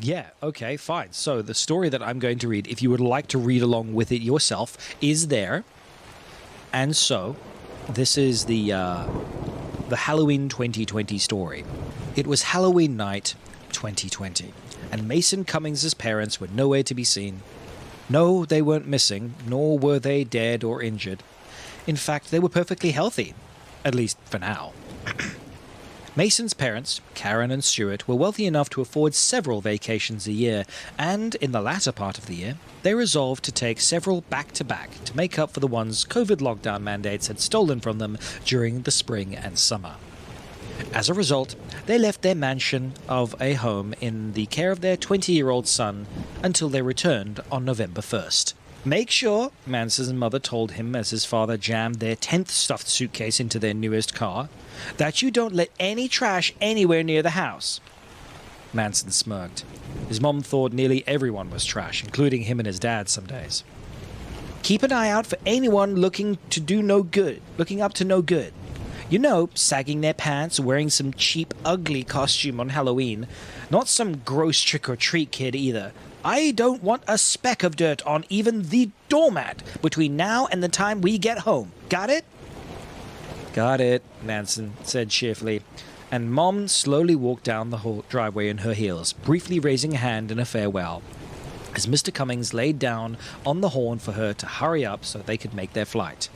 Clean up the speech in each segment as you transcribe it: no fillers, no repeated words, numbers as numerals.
Yeah, okay, fine. So the story that I'm going to read, if you would like to read along with it yourself, is there. And so, this is the Halloween 2020 story. It was Halloween night 2020, and Mason Cummings' parents were nowhere to be seen. No, they weren't missing, nor were they dead or injured. In fact, they were perfectly healthy, at least for now. Mason's parents, Karen and Stuart, were wealthy enough to afford several vacations a year, and in the latter part of the year, they resolved to take several back-to-back to make up for the ones COVID lockdown mandates had stolen from them during the spring and summer. As a result, they left their mansion of a home in the care of their 20-year-old son until they returned on November 1st. Make sure, Manson's mother told him as his father jammed their 10th stuffed suitcase into their newest car, that you don't let any trash anywhere near the house. Manson smirked. His mom thought nearly everyone was trash, including him and his dad some days. Keep an eye out for anyone looking up to no good. You know, sagging their pants, wearing some cheap, ugly costume on Halloween. Not some gross trick-or-treat kid either. I don't want a speck of dirt on even the doormat between now and the time we get home. Got it? Got it, Manson said cheerfully, and Mom slowly walked down the whole driveway in her heels, briefly raising a hand in a farewell, as Mr. Cummings laid down on the horn for her to hurry up so they could make their flight.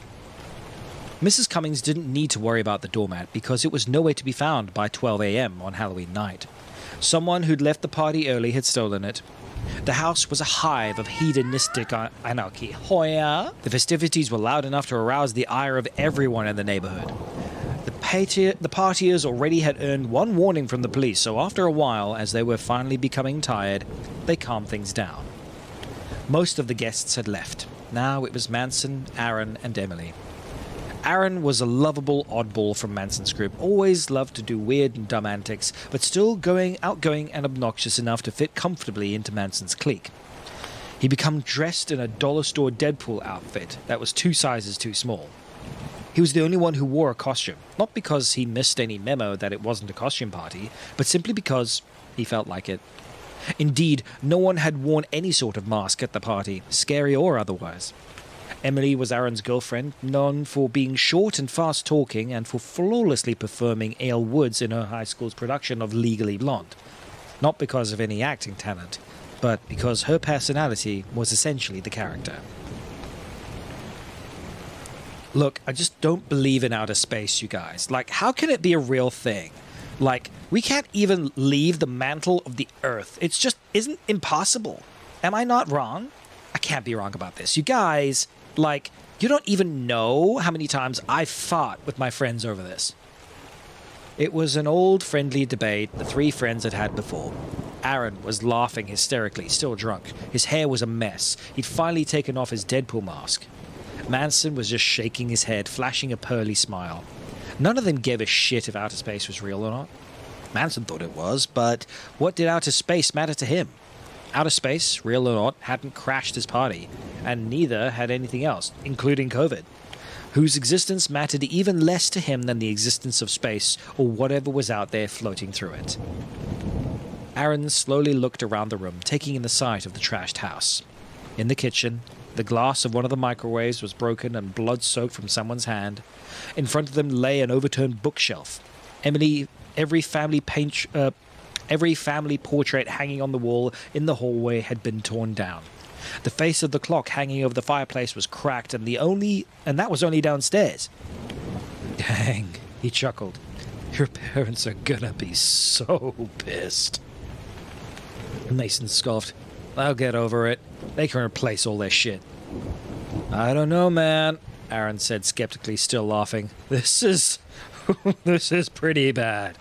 Mrs. Cummings didn't need to worry about the doormat because it was nowhere to be found by 12 a.m. on Halloween night. Someone who'd left the party early had stolen it. The house was a hive of hedonistic anarchy. Hoya! The festivities were loud enough to arouse the ire of everyone in the neighborhood. The partiers already had earned one warning from the police, so after a while, as they were finally becoming tired, they calmed things down. Most of the guests had left. Now it was Manson, Aaron, and Emily. Aaron was a lovable oddball from Manson's group, always loved to do weird and dumb antics, but still outgoing and obnoxious enough to fit comfortably into Manson's clique. He'd become dressed in a dollar store Deadpool outfit that was 2 sizes too small. He was the only one who wore a costume, not because he missed any memo that it wasn't a costume party, but simply because he felt like it. Indeed, no one had worn any sort of mask at the party, scary or otherwise. Emily was Aaron's girlfriend, known for being short and fast-talking and for flawlessly performing Ale Woods in her high school's production of Legally Blonde. Not because of any acting talent, but because her personality was essentially the character. Look, I just don't believe in outer space, you guys. Like, how can it be a real thing? Like, we can't even leave the mantle of the Earth. It's just isn't impossible. Am I not wrong? I can't be wrong about this. You guys... Like, you don't even know how many times I've fought with my friends over this. It was an old friendly debate the 3 friends had had before. Aaron was laughing hysterically, still drunk. His hair was a mess. He'd finally taken off his Deadpool mask. Manson was just shaking his head, flashing a pearly smile. None of them gave a shit if outer space was real or not. Manson thought it was, but what did outer space matter to him? Outer space, real or not, hadn't crashed his party, and neither had anything else, including COVID, whose existence mattered even less to him than the existence of space or whatever was out there floating through it. Aaron slowly looked around the room, taking in the sight of the trashed house. In the kitchen, the glass of one of the microwaves was broken and blood-soaked from someone's hand. In front of them lay an overturned bookshelf. Every family portrait hanging on the wall in the hallway had been torn down. The face of the clock hanging over the fireplace was cracked, and that was only downstairs. Dang, he chuckled. Your parents are gonna be so pissed. Mason scoffed. I'll get over it. They can replace all their shit. I don't know, man, Aaron said skeptically, still laughing. This is pretty bad.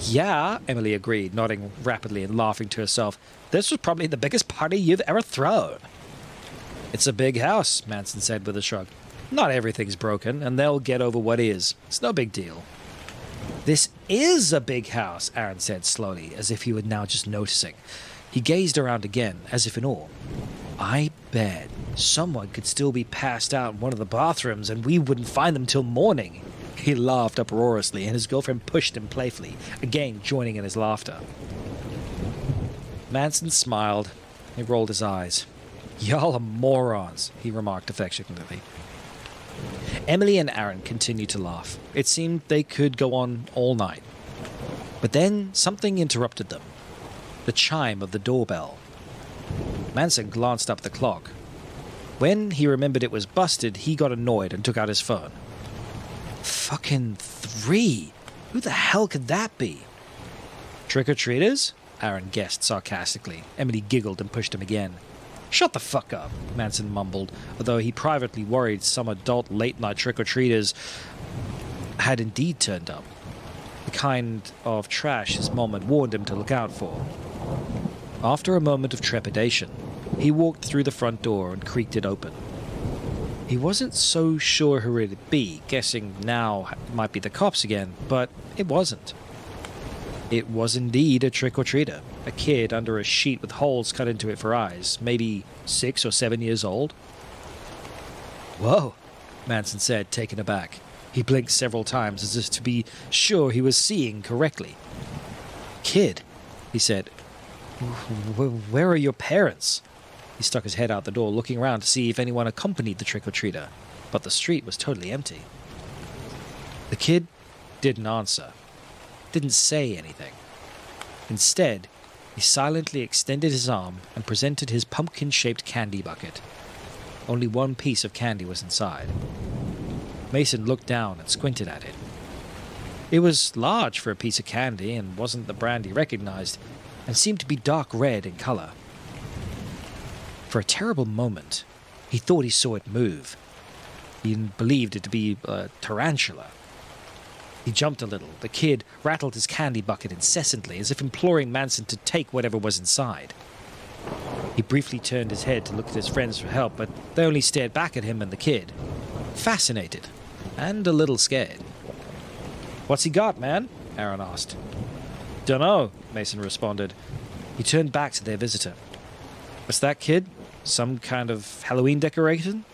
Yeah, Emily agreed, nodding rapidly and laughing to herself. This was probably the biggest party you've ever thrown. It's a big house, Manson said with a shrug. Not everything's broken, and they'll get over what is. It's no big deal. This is a big house, Aaron said slowly, as if he were now just noticing. He gazed around again, as if in awe. I bet someone could still be passed out in one of the bathrooms, and we wouldn't find them till morning. He laughed uproariously, and his girlfriend pushed him playfully, again joining in his laughter. Manson smiled. He rolled his eyes. "Y'all are morons," he remarked affectionately. Emily and Aaron continued to laugh. It seemed they could go on all night. But then something interrupted them. The chime of the doorbell. Manson glanced up the clock. When he remembered it was busted, he got annoyed and took out his phone. Fucking 3! Who the hell could that be? Trick-or-treaters? Aaron guessed sarcastically. Emily giggled and pushed him again. "Shut the fuck up," Manson mumbled, although he privately worried some adult late-night trick-or-treaters had indeed turned up. The kind of trash his mom had warned him to look out for. After a moment of trepidation, he walked through the front door and creaked it open. He wasn't so sure who it'd be, guessing now it might be the cops again, but it wasn't. It was indeed a trick-or-treater, a kid under a sheet with holes cut into it for eyes, maybe 6 or 7 years old. "Whoa," Manson said, taken aback. He blinked several times as if to be sure he was seeing correctly. "Kid," he said, "where are your parents?" He stuck his head out the door, looking around to see if anyone accompanied the trick-or-treater, but the street was totally empty. The kid didn't answer, didn't say anything. Instead, he silently extended his arm and presented his pumpkin-shaped candy bucket. Only one piece of candy was inside. Mason looked down and squinted at it. It was large for a piece of candy and wasn't the brand he recognized, and seemed to be dark red in color. For a terrible moment, he thought he saw it move. He believed it to be a tarantula. He jumped a little. The kid rattled his candy bucket incessantly, as if imploring Manson to take whatever was inside. He briefly turned his head to look at his friends for help, but they only stared back at him and the kid, fascinated and a little scared. "What's he got, man?" Aaron asked. "Dunno," Mason responded. He turned back to their visitor. "What's that, kid? Some kind of Halloween decoration?"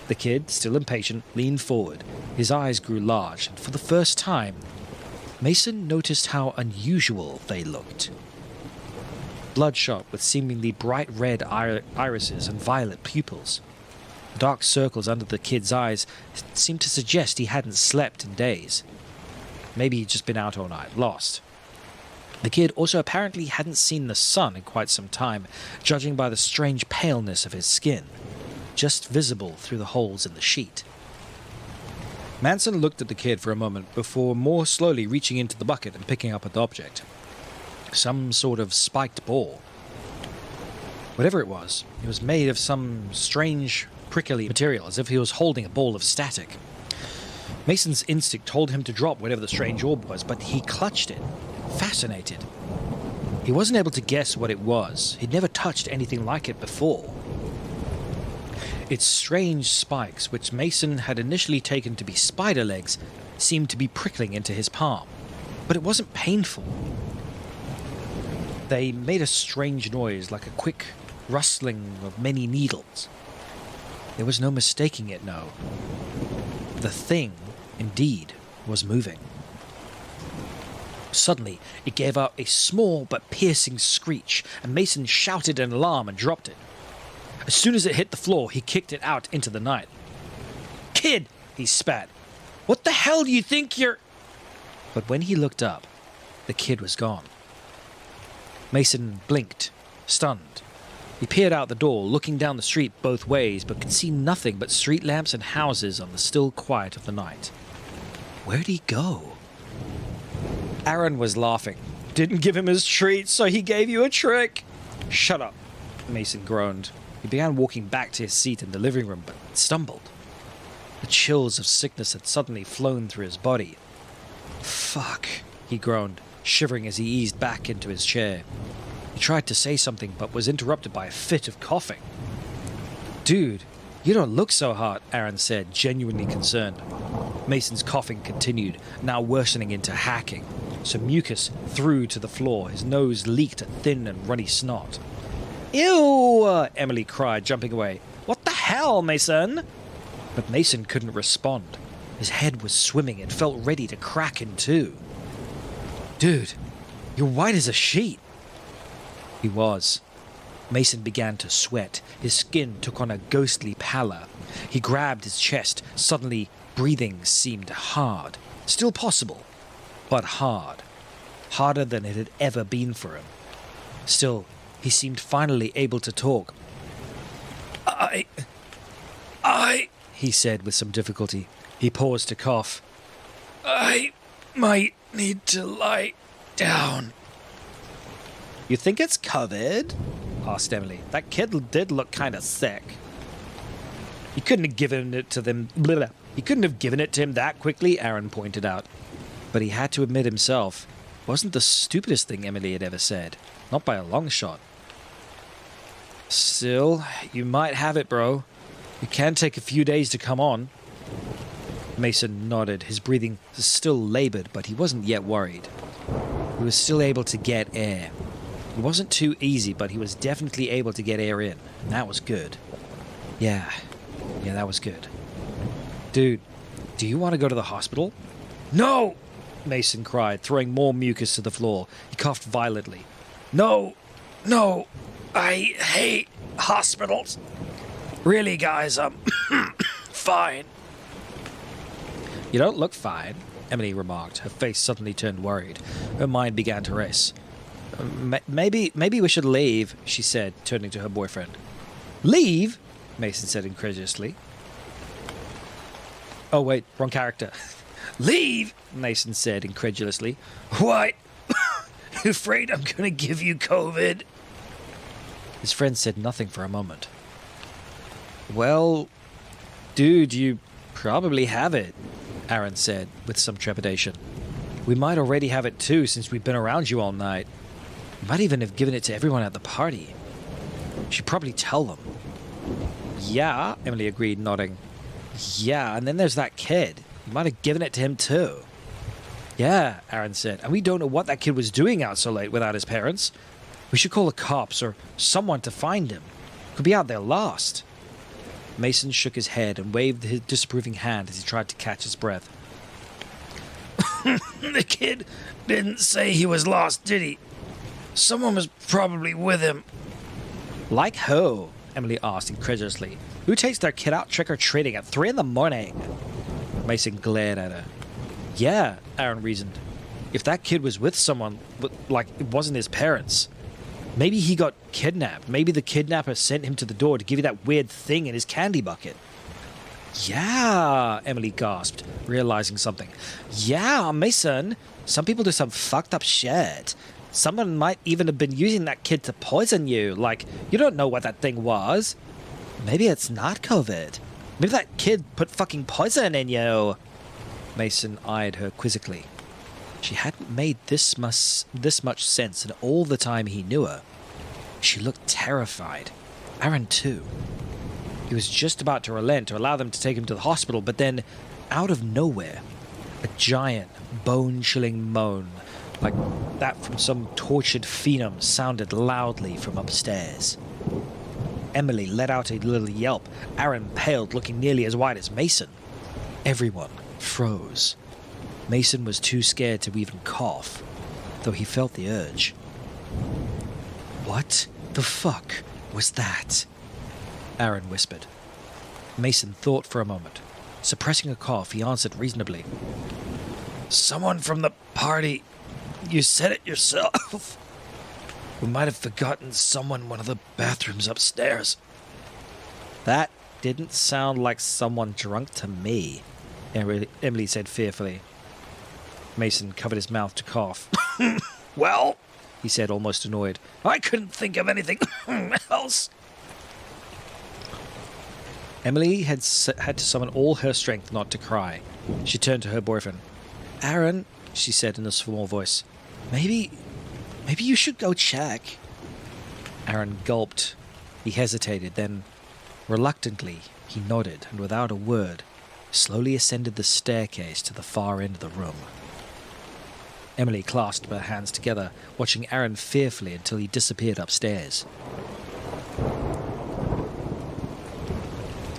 The kid, still impatient, leaned forward. His eyes grew large, and for the first time, Mason noticed how unusual they looked. Bloodshot with seemingly bright red irises and violet pupils. The dark circles under the kid's eyes seemed to suggest he hadn't slept in days. Maybe he'd just been out all night, lost. The kid also apparently hadn't seen the sun in quite some time, judging by the strange paleness of his skin, just visible through the holes in the sheet. Manson looked at the kid for a moment before more slowly reaching into the bucket and picking up an object. Some sort of spiked ball. Whatever it was made of some strange, prickly material, as if he was holding a ball of static. Mason's instinct told him to drop whatever the strange orb was, but he clutched it, fascinated. He wasn't able to guess what it was. He'd never touched anything like it before. Its strange spikes, which Mason had initially taken to be spider legs, seemed to be prickling into his palm. But it wasn't painful. They made a strange noise, like a quick rustling of many needles. There was no mistaking it, no. The thing, indeed, was moving. Suddenly, it gave out a small but piercing screech, and Mason shouted in alarm and dropped it. As soon as it hit the floor, he kicked it out into the night. "Kid!" he spat. "What the hell do you think you're—" But when he looked up, the kid was gone. Mason blinked, stunned. He peered out the door, looking down the street both ways, but could see nothing but street lamps and houses on the still quiet of the night. Where'd he go? Aaron was laughing. "Didn't give him his treat, so he gave you a trick." "Shut up," Mason groaned. He began walking back to his seat in the living room, but stumbled. The chills of sickness had suddenly flown through his body. "Fuck," he groaned, shivering as he eased back into his chair. He tried to say something, but was interrupted by a fit of coughing. "Dude, you don't look so hot," Aaron said, genuinely concerned. Mason's coughing continued, now worsening into hacking. Some mucus threw to the floor. His nose leaked a thin and runny snot. "Ew!" Emily cried, jumping away. "What the hell, Mason?" But Mason couldn't respond. His head was swimming and felt ready to crack in two. "Dude, you're white as a sheet." He was. Mason began to sweat. His skin took on a ghostly pallor. He grabbed his chest. Suddenly, breathing seemed hard. Still possible, but hard. Harder than it had ever been for him. Still, he seemed finally able to talk. I, he said with some difficulty. He paused to cough. I might need to lie down. You think it's COVID? Asked Emily. That kid did look kind of sick. He couldn't have given it to them. He couldn't have given it to him that quickly, Aaron pointed out. But he had to admit himself, it wasn't the stupidest thing Emily had ever said. Not by a long shot. Still, you might have it, bro. It can take a few days to come on. Mason nodded. His breathing was still labored, but he wasn't yet worried. He was still able to get air. It wasn't too easy, but he was definitely able to get air in. And that was good. Yeah, that was good. Dude, do you want to go to the hospital? No! Mason cried, throwing more mucus to the floor. He coughed violently. No, I hate hospitals. Really, guys, I'm fine. You don't look fine, Emily remarked. Her face suddenly turned worried. Her mind began to race. Maybe we should leave, she said, turning to her boyfriend. Leave? Mason said incredulously. Oh, wait, wrong character. Leave, Mason said incredulously. What? You afraid I'm going to give you COVID? His friend said nothing for a moment. Well, dude, you probably have it, Aaron said with some trepidation. We might already have it too since we've been around you all night. We might even have given it to everyone at the party. You should probably tell them. Yeah, Emily agreed, nodding. Yeah, and then there's that kid. You might have given it to him too. Yeah, Aaron said, and we don't know what that kid was doing out so late without his parents. We should call the cops or someone to find him. Could be out there lost. Mason shook his head and waved his disapproving hand as he tried to catch his breath. The kid didn't say he was lost, did he? Someone was probably with him. Like who? Emily asked incredulously. Who takes their kid out trick-or-treating at 3 a.m? Mason glared at her. Yeah, Aaron reasoned. If that kid was with someone, like it wasn't his parents, maybe he got kidnapped. Maybe the kidnapper sent him to the door to give you that weird thing in his candy bucket. Yeah, Emily gasped, realizing something. Yeah, Mason, some people do some fucked up shit. Someone might even have been using that kid to poison you. Like, you don't know what that thing was. Maybe it's not COVID. Maybe that kid put fucking poison in you. Mason eyed her quizzically. She hadn't made this much sense in all the time he knew her. She looked terrified. Aaron too. He was just about to relent to allow them to take him to the hospital, but then, out of nowhere, a giant, bone-chilling moan, like that from some tortured phenom, sounded loudly from upstairs. Emily let out a little yelp. Aaron paled, looking nearly as white as Mason. Everyone froze. Mason was too scared to even cough, though he felt the urge. What the fuck was that? Aaron whispered. Mason thought for a moment. Suppressing a cough, he answered reasonably. Someone from the party. You said it yourself. We might have forgotten someone in one of the bathrooms upstairs. That didn't sound like someone drunk to me, Emily said fearfully. Mason covered his mouth to cough. Well, he said, almost annoyed, I couldn't think of anything else. Emily had to summon all her strength not to cry. She turned to her boyfriend. Aaron, she said in a small voice, maybe you should go check. Aaron gulped. He hesitated, then, reluctantly, he nodded, and without a word, slowly ascended the staircase to the far end of the room. Emily clasped her hands together, watching Aaron fearfully until he disappeared upstairs.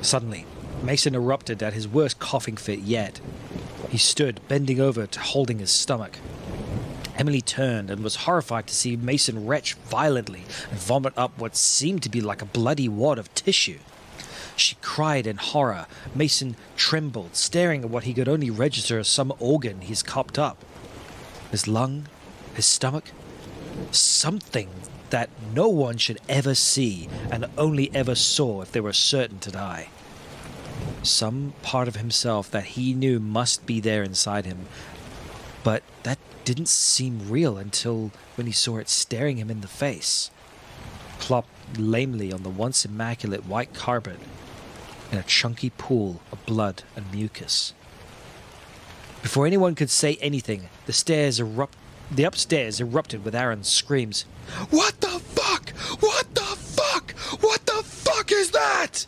Suddenly, Mason erupted at his worst coughing fit yet. He stood, bending over to holding his stomach. Emily turned and was horrified to see Mason retch violently and vomit up what seemed to be like a bloody wad of tissue. She cried in horror. Mason trembled, staring at what he could only register as some organ he's copped up. His lung, his stomach, something that no one should ever see and only ever saw if they were certain to die. Some part of himself that he knew must be there inside him, but that didn't seem real until when he saw it staring him in the face, plopped lamely on the once immaculate white carpet in a chunky pool of blood and mucus. Before anyone could say anything, the upstairs erupted with Aaron's screams. "What the fuck? What the fuck? What the fuck is that?"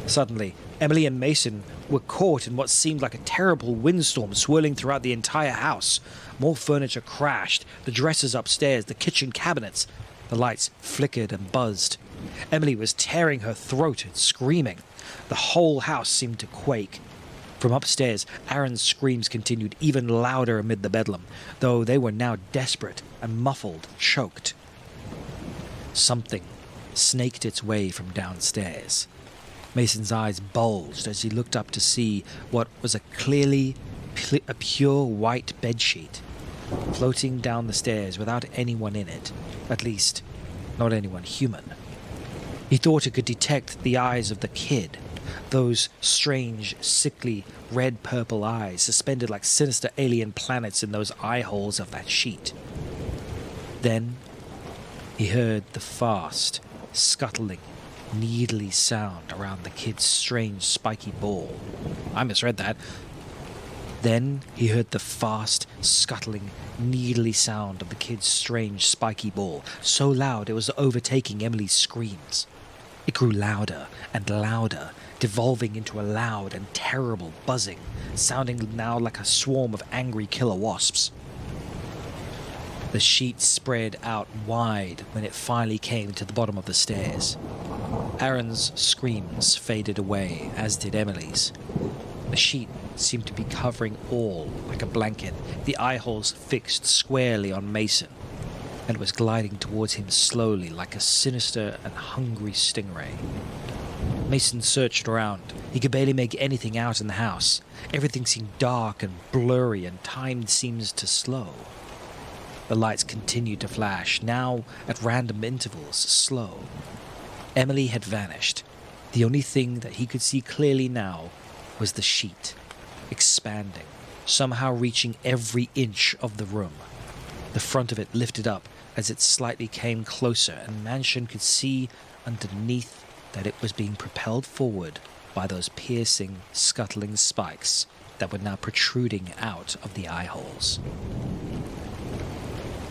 Suddenly, Emily and Mason were caught in what seemed like a terrible windstorm swirling throughout the entire house. More furniture crashed, the dressers upstairs, the kitchen cabinets. The lights flickered and buzzed. Emily was tearing her throat and screaming. The whole house seemed to quake. From upstairs, Aaron's screams continued even louder amid the bedlam, though they were now desperate and muffled, choked. Something snaked its way from downstairs. Mason's eyes bulged as he looked up to see what was a pure white bedsheet floating down the stairs without anyone in it, at least not anyone human. He thought it could detect the eyes of the kid, those strange, sickly, red-purple eyes suspended like sinister alien planets in those eye holes of that sheet. Then he heard the fast, scuttling, needly sound around the kid's strange, spiky ball. I misread that. Then he heard the fast, scuttling, needly sound of the kid's strange, spiky ball, so loud it was overtaking Emily's screams. It grew louder and louder, devolving into a loud and terrible buzzing, sounding now like a swarm of angry killer wasps. The sheet spread out wide when it finally came to the bottom of the stairs. Aaron's screams faded away, as did Emily's. The sheet seemed to be covering all like a blanket, the eye holes fixed squarely on Mason, and was gliding towards him slowly like a sinister and hungry stingray. Mason searched around. He could barely make anything out in the house. Everything seemed dark and blurry, and time seemed to slow. The lights continued to flash, now at random intervals, slow. Emily had vanished. The only thing that he could see clearly now was the sheet, expanding, somehow reaching every inch of the room. The front of it lifted up as it slightly came closer, and Mansion could see underneath that it was being propelled forward by those piercing, scuttling spikes that were now protruding out of the eye holes.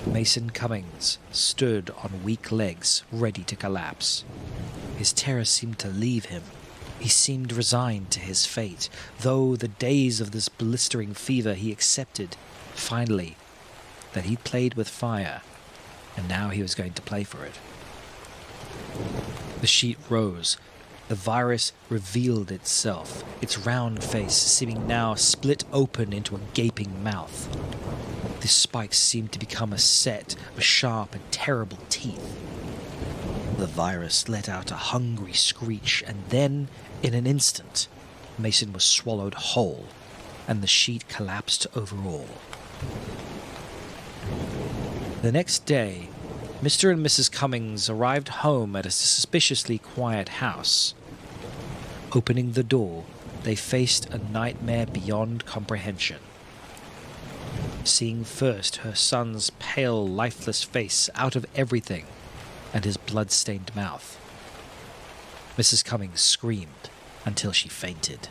Mason Cummings stood on weak legs, ready to collapse. His terror seemed to leave him. He seemed resigned to his fate, though the days of this blistering fever he accepted, finally, that he'd played with fire, and now he was going to play for it. The sheet rose. The virus revealed itself, its round face seeming now split open into a gaping mouth. The spikes seemed to become a set of sharp and terrible teeth. The virus let out a hungry screech, and then, in an instant, Mason was swallowed whole, and the sheet collapsed over all. The next day, Mr. and Mrs. Cummings arrived home at a suspiciously quiet house. Opening the door, they faced a nightmare beyond comprehension. Seeing first her son's pale, lifeless face out of everything, and his blood-stained mouth, Mrs. Cummings screamed until she fainted.